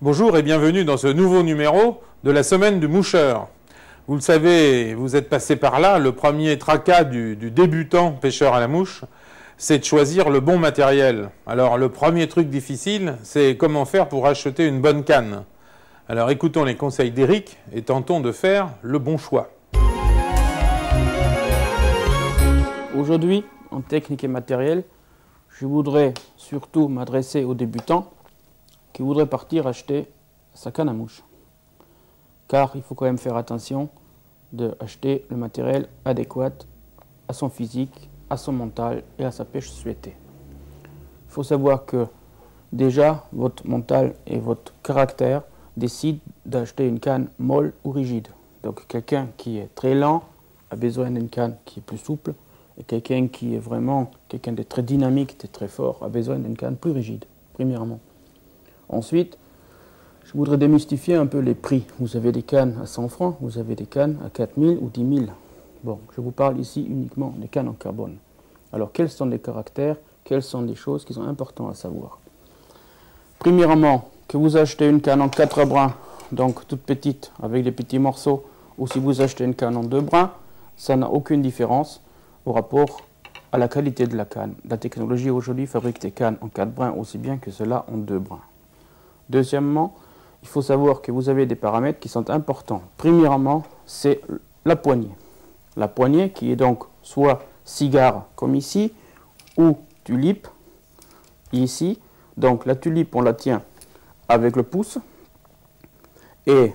Bonjour et bienvenue dans ce nouveau numéro de la semaine du moucheur. Vous le savez, vous êtes passé par là, le premier tracas du débutant pêcheur à la mouche, c'est de choisir le bon matériel. Alors le premier truc difficile, c'est comment faire pour acheter une bonne canne. Alors écoutons les conseils d'Éric et tentons de faire le bon choix. Aujourd'hui, en technique et matériel, je voudrais surtout m'adresser aux débutants qui voudraient partir acheter sa canne à mouche. Car il faut quand même faire attention d'acheter le matériel adéquat à son physique, à son mental et à sa pêche souhaitée. Il faut savoir que déjà votre mental et votre caractère décident d'acheter une canne molle ou rigide. Donc quelqu'un qui est très lent a besoin d'une canne qui est plus souple, et quelqu'un qui est vraiment quelqu'un de très dynamique, de très fort, a besoin d'une canne plus rigide, premièrement. Ensuite, je voudrais démystifier un peu les prix. Vous avez des cannes à 100 francs, vous avez des cannes à 4 000 ou 10 000. Bon, je vous parle ici uniquement des cannes en carbone. Alors, quels sont les caractères, quelles sont les choses qui sont importantes à savoir? Premièrement, que vous achetez une canne en 4 brins, donc toute petite, avec des petits morceaux, ou si vous achetez une canne en 2 brins, ça n'a aucune différence au rapport à la qualité de la canne. La technologie aujourd'hui fabrique des cannes en 4 brins aussi bien que cela en 2 brins. Deuxièmement, il faut savoir que vous avez des paramètres qui sont importants. Premièrement, c'est la poignée. La poignée qui est donc soit cigare comme ici, ou tulipe ici. Donc la tulipe, on la tient avec le pouce, et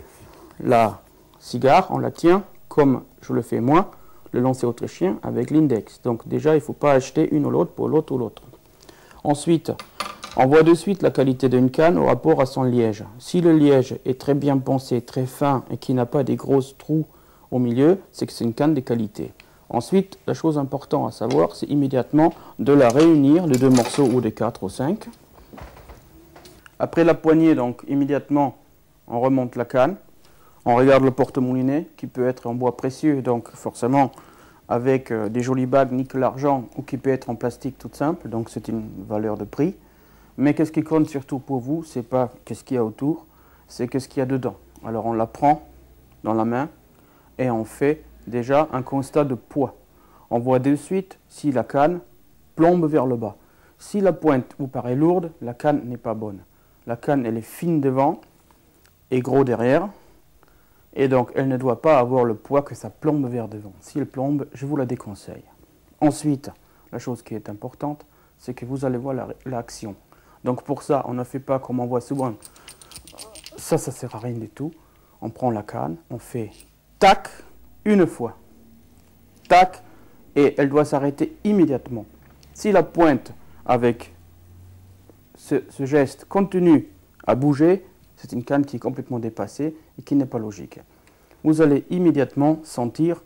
la cigare, on la tient comme je le fais moi, le lancer autrichien avec l'index. Donc déjà, il ne faut pas acheter une ou l'autre pour l'autre ou l'autre. Ensuite, on voit de suite la qualité d'une canne au rapport à son liège. Si le liège est très bien pensé, très fin et qui n'a pas des gros trous au milieu, c'est que c'est une canne de qualité. Ensuite, la chose importante à savoir, c'est immédiatement de la réunir, les 2 morceaux ou des 4 ou 5. Après la poignée, donc immédiatement, on remonte la canne. On regarde le porte-moulinet qui peut être en bois précieux, donc forcément avec des jolies bagues nickel-argent, ou qui peut être en plastique toute simple, donc c'est une valeur de prix. Mais qu'est-ce qui compte surtout pour vous, c'est pas qu'est-ce qu'il y a autour, c'est qu'est-ce qu'il y a dedans. Alors on la prend dans la main et on fait déjà un constat de poids. On voit de suite si la canne plombe vers le bas. Si la pointe vous paraît lourde, la canne n'est pas bonne. La canne, elle est fine devant et gros derrière. Et donc, elle ne doit pas avoir le poids que ça plombe vers devant. Si elle plombe, je vous la déconseille. Ensuite, la chose qui est importante, c'est que vous allez voir l'action. Donc pour ça, on ne fait pas comme on voit souvent. Ça ne sert à rien du tout. On prend la canne, on fait tac, une fois. Tac, et elle doit s'arrêter immédiatement. Si la pointe, avec ce geste, continue à bouger, c'est une canne qui est complètement dépassée et qui n'est pas logique. Vous allez immédiatement sentir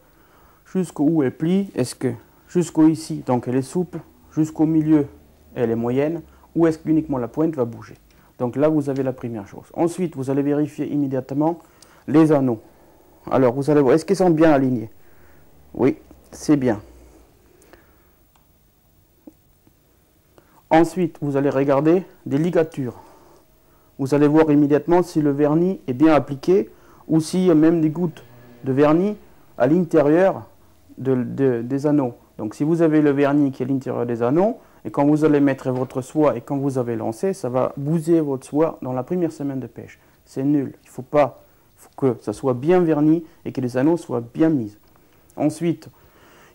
jusqu'où elle plie, est-ce que jusqu'au ici, donc elle est souple, jusqu'au milieu, elle est moyenne, ou est-ce qu'uniquement la pointe va bouger. Donc là, vous avez la première chose. Ensuite, vous allez vérifier immédiatement les anneaux. Alors, vous allez voir, est-ce qu'ils sont bien alignés? Oui, c'est bien. Ensuite, vous allez regarder des ligatures. Vous allez voir immédiatement si le vernis est bien appliqué ou s'il y a même des gouttes de vernis à l'intérieur des anneaux. Donc si vous avez le vernis qui est à l'intérieur des anneaux, et quand vous allez mettre votre soie et quand vous avez lancé, ça va bousiller votre soie dans la première semaine de pêche. C'est nul. Il faut que ça soit bien verni et que les anneaux soient bien mis. Ensuite,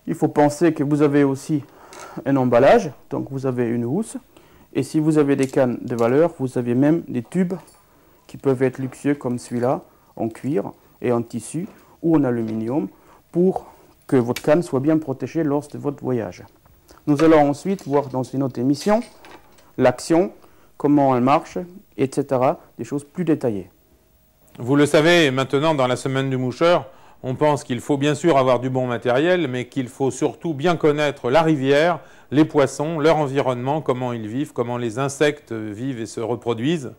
il faut penser que vous avez aussi un emballage. Donc vous avez une housse. Et si vous avez des cannes de valeur, vous avez même des tubes qui peuvent être luxueux comme celui-là, en cuir et en tissu ou en aluminium, pour que votre canne soit bien protégée lors de votre voyage. Nous allons ensuite voir dans une autre émission l'action, comment elle marche, etc. Des choses plus détaillées. Vous le savez, maintenant dans la semaine du moucheur, on pense qu'il faut bien sûr avoir du bon matériel, mais qu'il faut surtout bien connaître la rivière, les poissons, leur environnement, comment ils vivent, comment les insectes vivent et se reproduisent.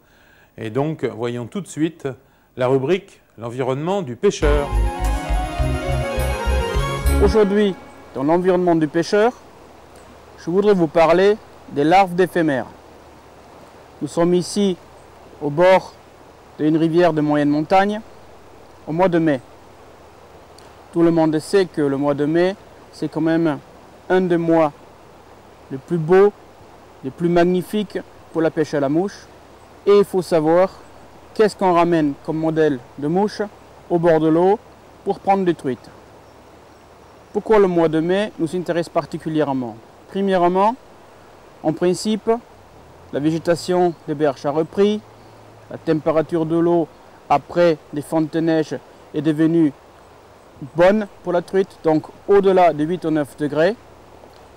Et donc, voyons tout de suite la rubrique « L'environnement du pêcheur ». Aujourd'hui, dans l'environnement du pêcheur, je voudrais vous parler des larves d'éphémères. Nous sommes ici au bord d'une rivière de moyenne montagne au mois de mai. Tout le monde sait que le mois de mai, c'est quand même un des mois les plus beaux, les plus magnifiques pour la pêche à la mouche. Et il faut savoir qu'est-ce qu'on ramène comme modèle de mouche au bord de l'eau pour prendre des truites. Pourquoi le mois de mai nous intéresse particulièrement? Premièrement, en principe, la végétation des berges a repris, la température de l'eau après les fontes de neige est devenue bonne pour la truite, donc au-delà de 8 ou 9 degrés.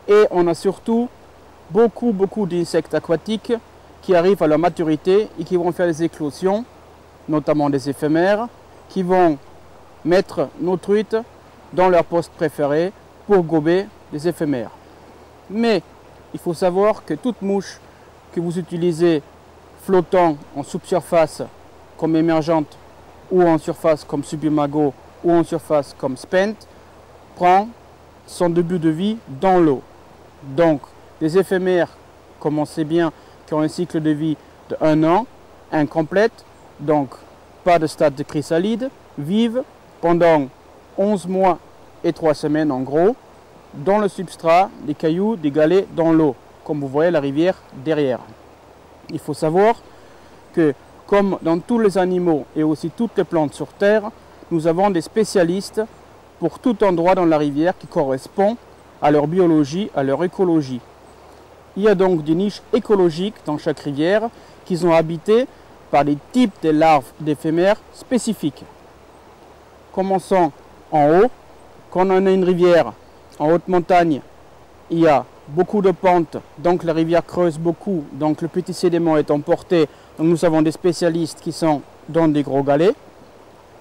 Et on a surtout beaucoup d'insectes aquatiques qui arrivent à leur maturité et qui vont faire des éclosions, notamment des éphémères, qui vont mettre nos truites dans leur poste préféré pour gober les éphémères. Mais il faut savoir que toute mouche que vous utilisez flottant en subsurface comme émergente ou en surface comme subimago ou en surface comme spent prend son début de vie dans l'eau. Donc les éphémères, comme on sait bien, qui ont un cycle de vie de 1 an, incomplète, donc pas de stade de chrysalide, vivent pendant 11 mois et 3 semaines en gros, dans le substrat, des cailloux, des galets, dans l'eau, comme vous voyez la rivière derrière. Il faut savoir que, comme dans tous les animaux et aussi toutes les plantes sur Terre, nous avons des spécialistes pour tout endroit dans la rivière qui correspond à leur biologie, à leur écologie. Il y a donc des niches écologiques dans chaque rivière qui sont habitées par des types de larves d'éphémères spécifiques. Commençons en haut. Quand on a une rivière en haute montagne, il y a beaucoup de pentes, donc la rivière creuse beaucoup, donc le petit sédiment est emporté. Donc nous avons des spécialistes qui sont dans des gros galets.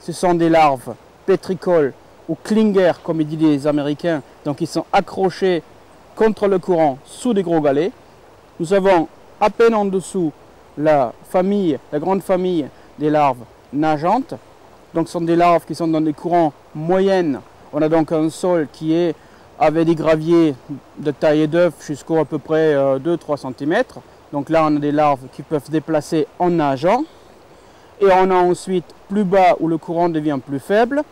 Ce sont des larves pétricoles ou clingers, comme ils disent les Américains, donc ils sont accrochés contre le courant sous des gros galets. Nous avons à peine en dessous la grande famille des larves nageantes. Donc ce sont des larves qui sont dans des courants moyennes. On a donc un sol qui est avec des graviers de taille d'œuf jusqu'à à peu près 2-3 cm. Donc là on a des larves qui peuvent se déplacer en nageant. Et on a ensuite plus bas où le courant devient plus faible,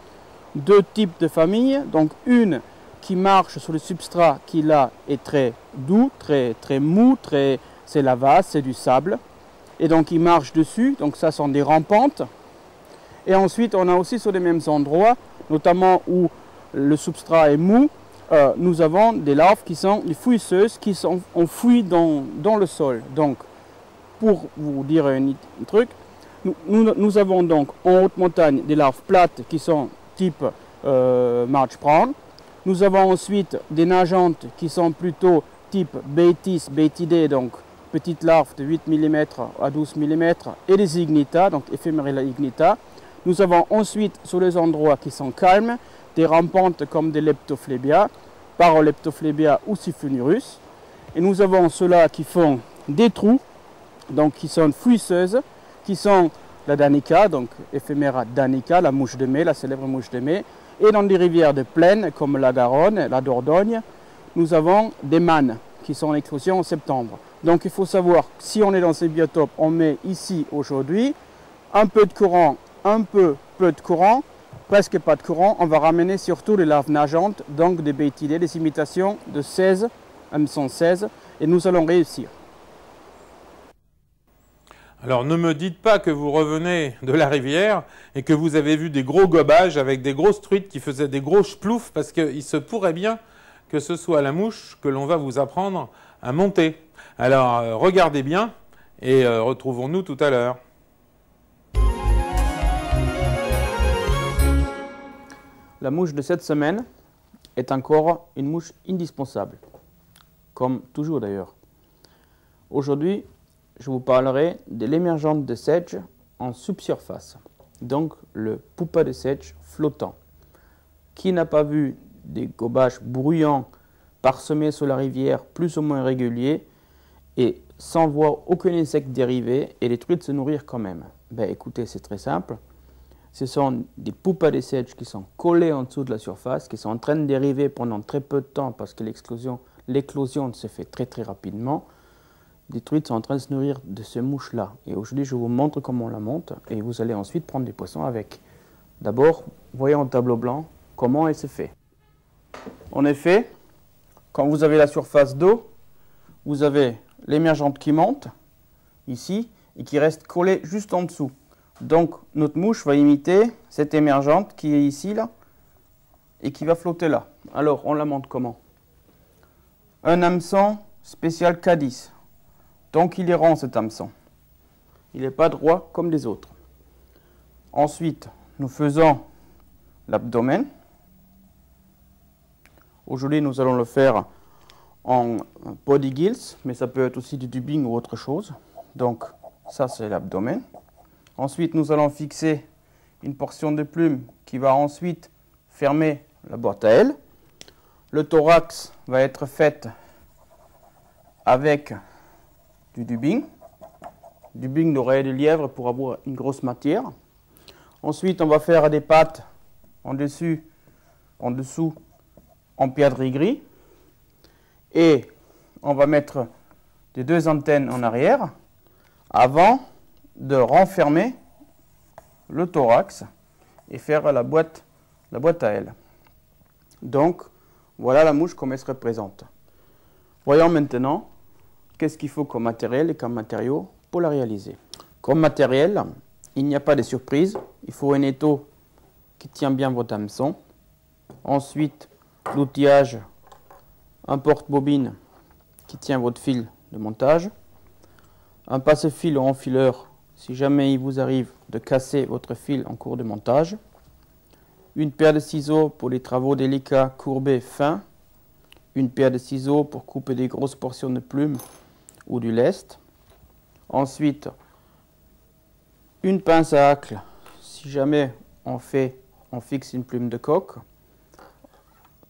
deux types de familles. Donc une qui marche sur le substrat qui là est très doux, très mou, c'est la vase, c'est du sable. Et donc il marche dessus, donc ça sont des rampantes. Et ensuite on a aussi sur les mêmes endroits, notamment où le substrat est mou, nous avons des larves qui sont des fouisseuses qui sont enfouies dans le sol. Donc pour vous dire un truc, nous avons donc en haute montagne des larves plates qui sont type March Brown. Nous avons ensuite des nageantes qui sont plutôt type Baetis, Baetidae, donc petites larves de 8 mm à 12 mm, et des ignita, donc Ephemerella ignita. Nous avons ensuite sur les endroits qui sont calmes des rampantes comme des Leptophlebia, Paroleptophlebia ou Siphonurus. Et nous avons ceux-là qui font des trous, donc qui sont fouisseuses, qui sont la Danica, donc Ephemera danica, la mouche de mai, la célèbre mouche de mai. Et dans des rivières de plaine comme la Garonne, la Dordogne, nous avons des mannes qui sont en éclosion en septembre. Donc il faut savoir que si on est dans ces biotopes, on met ici aujourd'hui un peu de courant, peu de courant, presque pas de courant. On va ramener surtout les larves nageantes, donc des Baetidae, des imitations de 16, hameçon 16, et nous allons réussir. Alors ne me dites pas que vous revenez de la rivière et que vous avez vu des gros gobages avec des grosses truites qui faisaient des gros sploufs, parce qu'il se pourrait bien que ce soit la mouche que l'on va vous apprendre à monter. Alors regardez bien et retrouvons-nous tout à l'heure. La mouche de cette semaine est encore une mouche indispensable, comme toujours d'ailleurs. Aujourd'hui, je vous parlerai de l'émergente de Sedge en subsurface, donc le pupa de Sedge flottant. Qui n'a pas vu des gobages bruyants parsemés sur la rivière plus ou moins réguliers et sans voir aucun insecte dériver et les truites se nourrir quand même? Ben écoutez, c'est très simple. Ce sont des pupas de Sedge qui sont collés en dessous de la surface, qui sont en train de dériver pendant très peu de temps parce que l'éclosion se fait très rapidement. des truites sont en train de se nourrir de ce mouche-là. Et aujourd'hui, je vous montre comment on la monte et vous allez ensuite prendre des poissons avec. D'abord, voyons au tableau blanc comment elle se fait. En effet, quand vous avez la surface d'eau, vous avez l'émergente qui monte, ici, et qui reste collée juste en dessous. Donc, notre mouche va imiter cette émergente qui est ici, là, et qui va flotter là. Alors, on la monte comment? Un hameçon spécial K10. Donc, il est rond, cet hameçon. Il n'est pas droit comme les autres. Ensuite, nous faisons l'abdomen. Aujourd'hui, nous allons le faire en body gills, mais ça peut être aussi du dubbing ou autre chose. Donc, ça, c'est l'abdomen. Ensuite, nous allons fixer une portion de plume qui va ensuite fermer la boîte à ailes. Le thorax va être fait avec du dubbing. Dubbing d'oreille de lièvre pour avoir une grosse matière. Ensuite, on va faire des pattes en dessous, en pierrerie gris. Et on va mettre des deux antennes en arrière avant de renfermer le thorax et faire la boîte à ailes. Donc, voilà la mouche comme elle se représente. Voyons maintenant qu'est-ce qu'il faut comme matériel et comme matériaux pour la réaliser. Comme matériel, il n'y a pas de surprise. Il faut un étau qui tient bien votre hameçon. Ensuite, l'outillage, un porte-bobine qui tient votre fil de montage. Un passe-fil ou enfileur si jamais il vous arrive de casser votre fil en cours de montage. Une paire de ciseaux pour les travaux délicats, courbés, fins. Une paire de ciseaux pour couper des grosses portions de plumes ou du lest. Ensuite, une pince à hacle si jamais on fixe une plume de coque.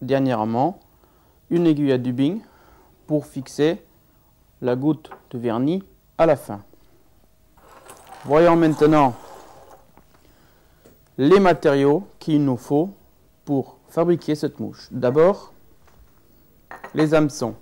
Dernièrement, une aiguille à dubbing pour fixer la goutte de vernis à la fin. Voyons maintenant les matériaux qu'il nous faut pour fabriquer cette mouche. D'abord, les hameçons.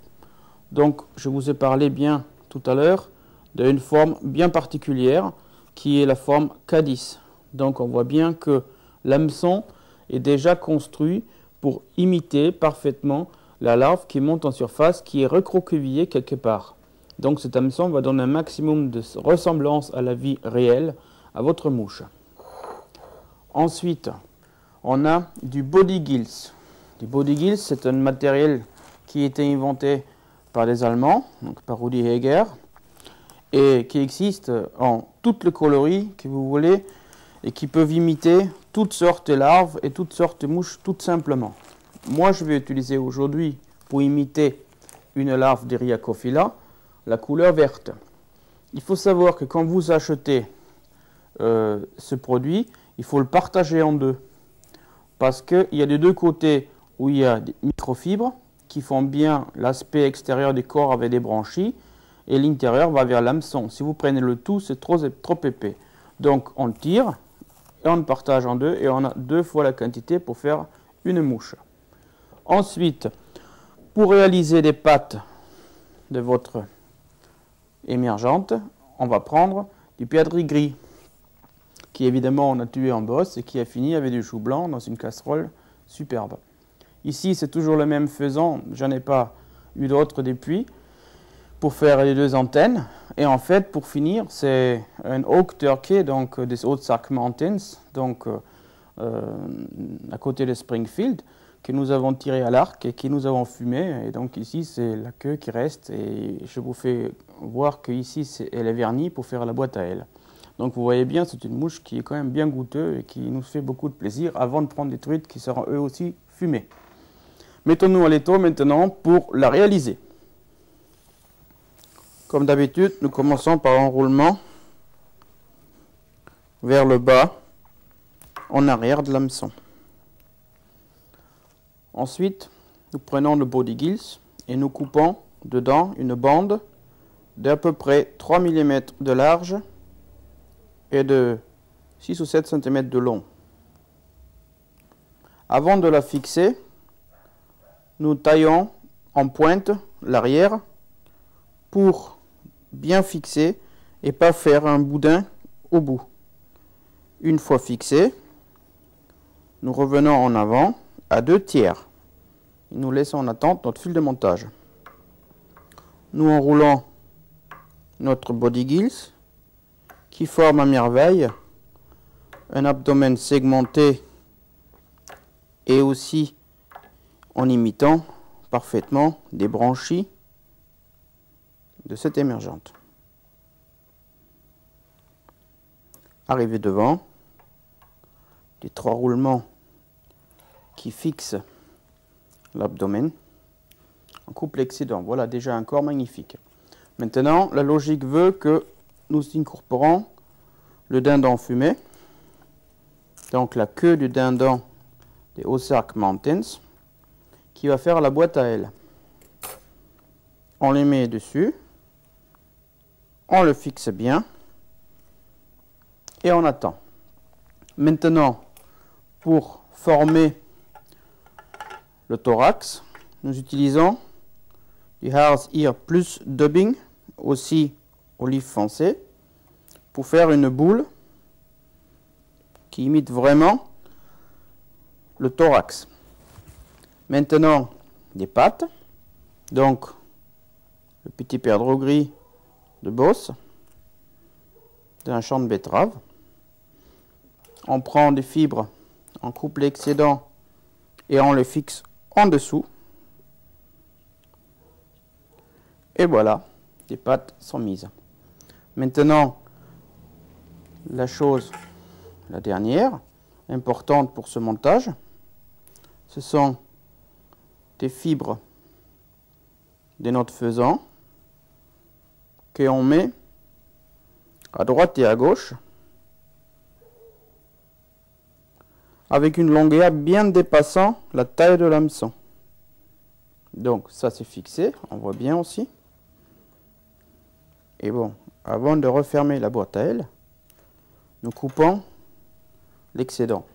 Donc, je vous ai parlé bien tout à l'heure d'une forme bien particulière qui est la forme K10. Donc, on voit bien que l'hameçon est déjà construit pour imiter parfaitement la larve qui monte en surface, qui est recroquevillée quelque part. Donc cet hameçon va donner un maximum de ressemblance à la vie réelle, à votre mouche. Ensuite, on a du body gills. Du body gills, c'est un matériel qui a été inventé par les Allemands, donc par Rudi Heger, et qui existe en toutes les coloris que vous voulez, et qui peuvent imiter toutes sortes de larves et toutes sortes de mouches, tout simplement. Moi, je vais utiliser aujourd'hui, pour imiter une larve de Rhiacophila, la couleur verte. Il faut savoir que quand vous achetez ce produit, il faut le partager en deux. Parce qu'il y a des deux côtés où il y a des microfibres qui font bien l'aspect extérieur du corps avec des branchies, et l'intérieur va vers l'hameçon. Si vous prenez le tout, c'est trop épais. Donc on tire, et on le partage en deux, et on a 2 fois la quantité pour faire une mouche. Ensuite, pour réaliser des pattes de votre émergente, on va prendre du pierrerie gris, qui évidemment on a tué en bosse et qui a fini avec du chou blanc dans une casserole superbe. Ici, c'est toujours le même faisan, j'en ai pas eu d'autres depuis, pour faire les 2 antennes. Et en fait, pour finir, c'est un Oak Turkey, donc des Ozark Mountains, donc à côté de Springfield, que nous avons tiré à l'arc et que nous avons fumé. Et donc ici, c'est la queue qui reste. Et je vous fais voir que ici, elle est vernie pour faire la boîte à ailes. Donc vous voyez bien, c'est une mouche qui est quand même bien goûteuse et qui nous fait beaucoup de plaisir avant de prendre des truites qui seront eux aussi fumées. Mettons-nous à l'étau maintenant pour la réaliser. Comme d'habitude, nous commençons par un roulement vers le bas, en arrière de l'hameçon. Ensuite, nous prenons le body gills et nous coupons dedans une bande d'à peu près 3 mm de large et de 6 ou 7 cm de long. Avant de la fixer, nous taillons en pointe l'arrière pour bien fixé et pas faire un boudin au bout. Une fois fixé, nous revenons en avant à 2/3. Et nous laissons en attente notre fil de montage. Nous enroulons notre body gills qui forme à merveille un abdomen segmenté et aussi en imitant parfaitement des branchies de cette émergente. Arrivé devant, les 3 roulements qui fixent l'abdomen, on coupe l'excédent. Voilà déjà un corps magnifique. Maintenant, la logique veut que nous incorporons le dindon fumé, donc la queue du dindon des Ozark Mountains, qui va faire la boîte à ailes. On les met dessus, on le fixe bien et on attend. Maintenant, pour former le thorax, nous utilisons du Hare's Ear plus dubbing, aussi olive foncé, pour faire une boule qui imite vraiment le thorax. Maintenant, des pattes, donc le petit perdreau gris de Beauce, d'un champ de betterave. On prend des fibres, on coupe l'excédent et on le fixe en dessous. Et voilà, les pattes sont mises. Maintenant, la chose, la dernière, importante pour ce montage, ce sont des fibres de notre faisan qu'on met à droite et à gauche avec une longueur bien dépassant la taille de l'hameçon. Donc ça c'est fixé, on voit bien aussi. Et bon, avant de refermer la boîte à ailes, nous coupons l'excédent.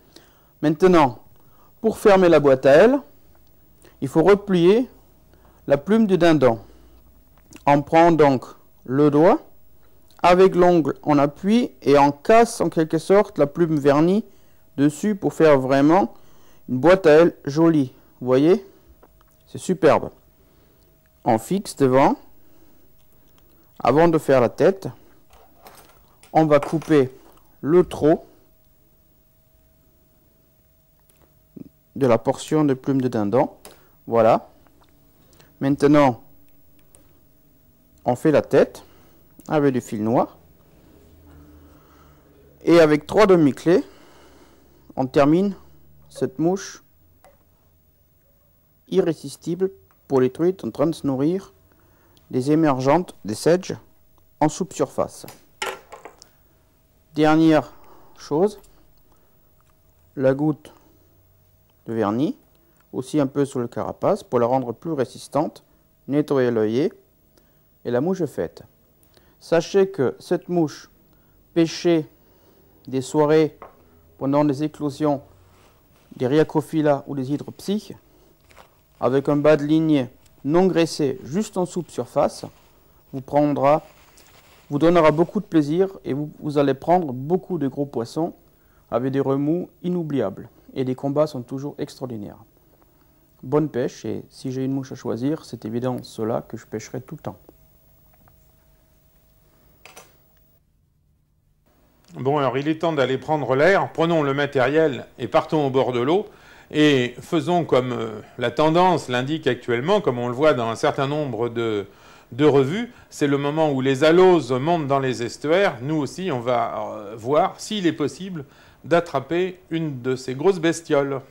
Maintenant, pour fermer la boîte à ailes, il faut replier la plume du dindon. On prend donc le doigt, avec l'ongle on appuie et on casse en quelque sorte la plume vernie dessus pour faire vraiment une boîte à ailes jolie. Vous voyez, c'est superbe. On fixe devant. Avant de faire la tête, on va couper le trot de la portion de plume de dindon. Voilà. Maintenant, on fait la tête avec du fil noir. Et avec 3 demi-clés, on termine cette mouche irrésistible pour les truites en train de se nourrir des émergentes des sedges en soupe surface. Dernière chose, la goutte de vernis, aussi un peu sur le carapace pour la rendre plus résistante, nettoyer l'œillet et la mouche est faite. Sachez que cette mouche pêchée des soirées pendant les éclosions des Rhiacophylla ou des hydropsiches, avec un bas de lignée non graissé juste en soupe surface, vous donnera beaucoup de plaisir et vous allez prendre beaucoup de gros poissons avec des remous inoubliables. Et les combats sont toujours extraordinaires. Bonne pêche, et si j'ai une mouche à choisir, c'est évidemment cela que je pêcherai tout le temps. Bon, alors il est temps d'aller prendre l'air. Prenons le matériel et partons au bord de l'eau. Et faisons comme la tendance l'indique actuellement, comme on le voit dans un certain nombre de revues. C'est le moment où les aloses montent dans les estuaires. Nous aussi, on va voir s'il est possible d'attraper une de ces grosses bestioles.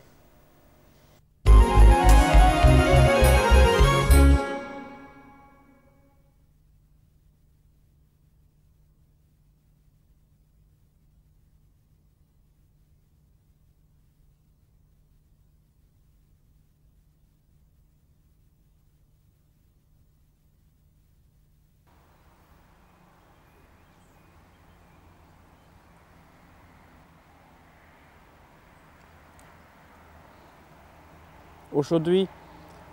Aujourd'hui,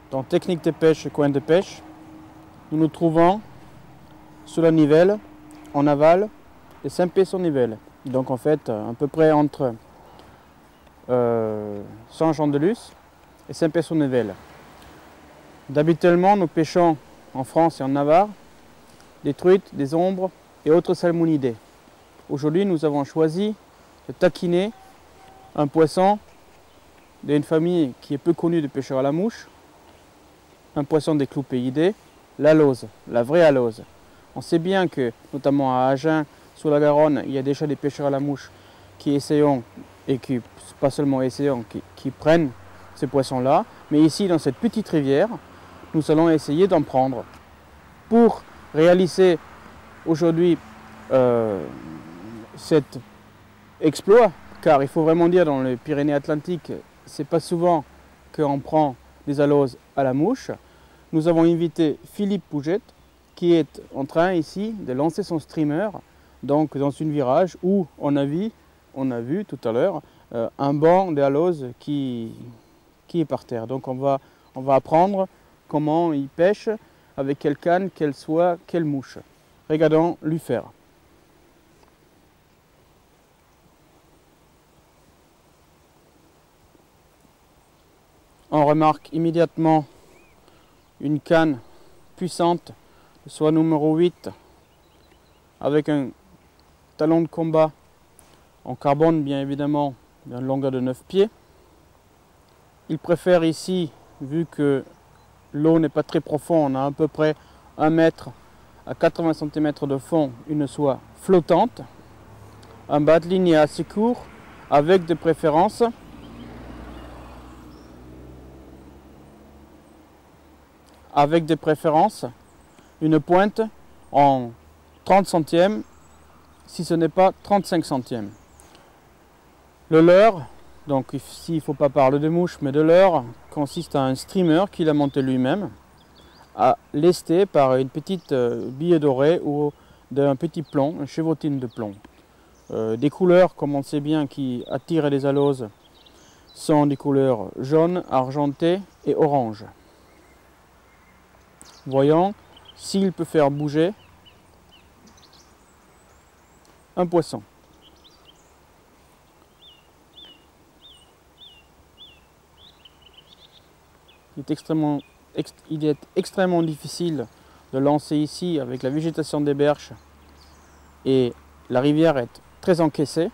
dans Technique de pêche et coin de pêche, nous nous trouvons sous la nivelle, en aval, et 5 pieds sur nivelle. Donc en fait, à peu près entre Saint-Jean-de-Luz et Saint pieds sur nivelle. D'habituellement, nous pêchons en France et en Navarre des truites, des ombres et autres salmonidés. Aujourd'hui, nous avons choisi de taquiner un poisson d'une famille qui est peu connue des pêcheurs à la mouche, un poisson des cloupéidés, l'alose, la vraie alose. On sait bien que, notamment à Agen, sous la Garonne, il y a déjà des pêcheurs à la mouche qui essayent, et qui, pas seulement essayent, qui prennent ces poissons-là. Mais ici, dans cette petite rivière, nous allons essayer d'en prendre. Pour réaliser aujourd'hui cet exploit, car il faut vraiment dire dans les Pyrénées-Atlantiques, c'est pas souvent qu'on prend des aloses à la mouche. Nous avons invité Philippe Pougette qui est en train ici de lancer son streamer donc dans une virage où on a vu tout à l'heure un banc d'aloses qui est par terre. Donc on va apprendre comment il pêche, avec quelle canne, quelle mouche. Regardons lui faire. On remarque immédiatement une canne puissante, soit numéro 8, avec un talon de combat en carbone bien évidemment, d'une longueur de 9 pieds. Il préfère ici, vu que l'eau n'est pas très profonde, on a à peu près 1 mètre à 80 cm de fond, une soie flottante, un bas de ligne assez court, avec de préférence une pointe en 30 centièmes, si ce n'est pas 35 centièmes. Le leurre, donc ici il ne faut pas parler de mouche, mais de leurre, consiste à un streamer qu'il a monté lui-même, à lesté par une petite bille dorée ou d'un petit plomb, une chevrotine de plomb. Des couleurs, comme on sait bien, qui attirent les aloses, sont des couleurs jaune, argenté et orange. Voyons s'il peut faire bouger un poisson. Il est extrêmement difficile de lancer ici avec la végétation des berges et la rivière est très encaissée.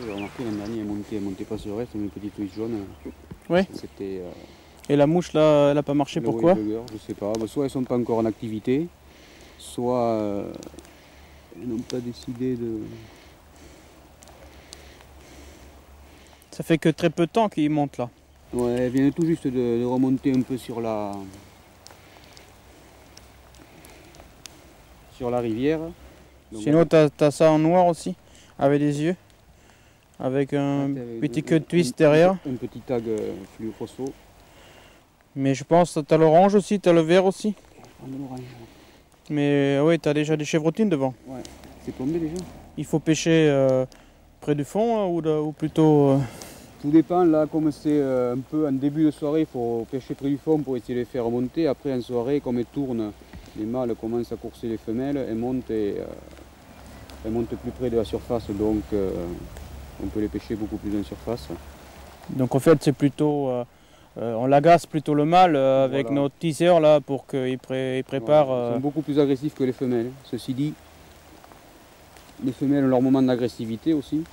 J'ai remarqué l'an dernier, elle montait pas sur le reste, une petite touche jaune. Oui. Et la mouche là, elle n'a pas marché, pourquoi? Je sais pas, soit elles sont pas encore en activité, soit elles n'ont pas décidé de... Ça fait que très peu de temps qu'il monte là. Ouais, elle vient tout juste de remonter un peu sur la rivière. Donc, sinon, tu as ça en noir aussi, avec des yeux, avec un petit queue de twist derrière. Un petit tag fluo-phospho. Mais je pense que tu as l'orange aussi, tu as le vert aussi. L'orange. Mais oui, tu as déjà des chevrotines devant. Ouais, c'est tombé déjà. Il faut pêcher près du fond ou plutôt... Tout dépend, là comme c'est un peu en début de soirée, il faut pêcher près du fond pour essayer de les faire remonter. Après en soirée, comme elles tournent, les mâles commencent à courser les femelles, elles montent plus près de la surface, donc on peut les pêcher beaucoup plus en surface. Donc en fait c'est plutôt, on l'agace plutôt le mâle avec voilà. notre teaser là pour qu'il prépare... Voilà. Ils sont beaucoup plus agressifs que les femelles. Ceci dit, les femelles ont leur moment d'agressivité aussi.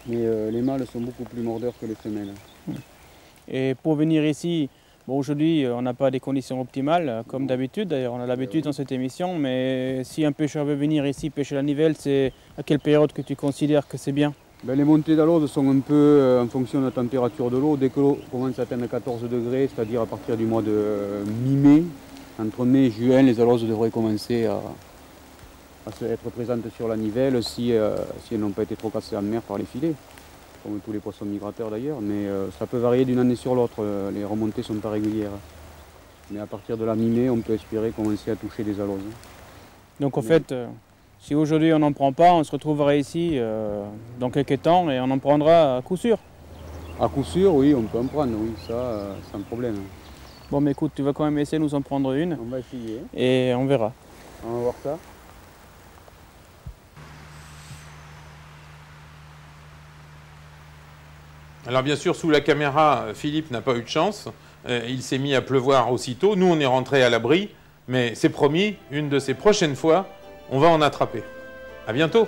Mais les mâles sont beaucoup plus mordeurs que les femelles. Et pour venir ici, bon, aujourd'hui on n'a pas des conditions optimales comme d'habitude, d'ailleurs on a l'habitude dans cette émission, mais si un pêcheur veut venir ici pêcher la nivelle, c'est à quelle période que tu considères que c'est bien? Ben, les montées d'alose sont un peu en fonction de la température de l'eau. Dès que l'eau commence à atteindre 14 degrés, c'est-à-dire à partir du mois de mi-mai, Entre mai et juin, les aloses devraient commencer à être présentes sur la nivelle si elles n'ont pas été trop cassées en mer par les filets, comme tous les poissons migrateurs d'ailleurs. Mais ça peut varier d'une année sur l'autre, les remontées ne sont pas régulières. Mais à partir de la mi-mai, on peut espérer commencer à toucher des aloses. Donc en fait, si aujourd'hui on n'en prend pas, on se retrouvera ici dans quelques temps et on en prendra à coup sûr. À coup sûr, oui, on peut en prendre, oui, ça, sans problème. Bon mais écoute, tu vas quand même essayer de nous en prendre une On va essayer. et on verra. On va voir ça. Alors bien sûr, sous la caméra, Philippe n'a pas eu de chance. Il s'est mis à pleuvoir aussitôt. Nous, on est rentrés à l'abri. Mais c'est promis, une de ces prochaines fois, on va en attraper. À bientôt.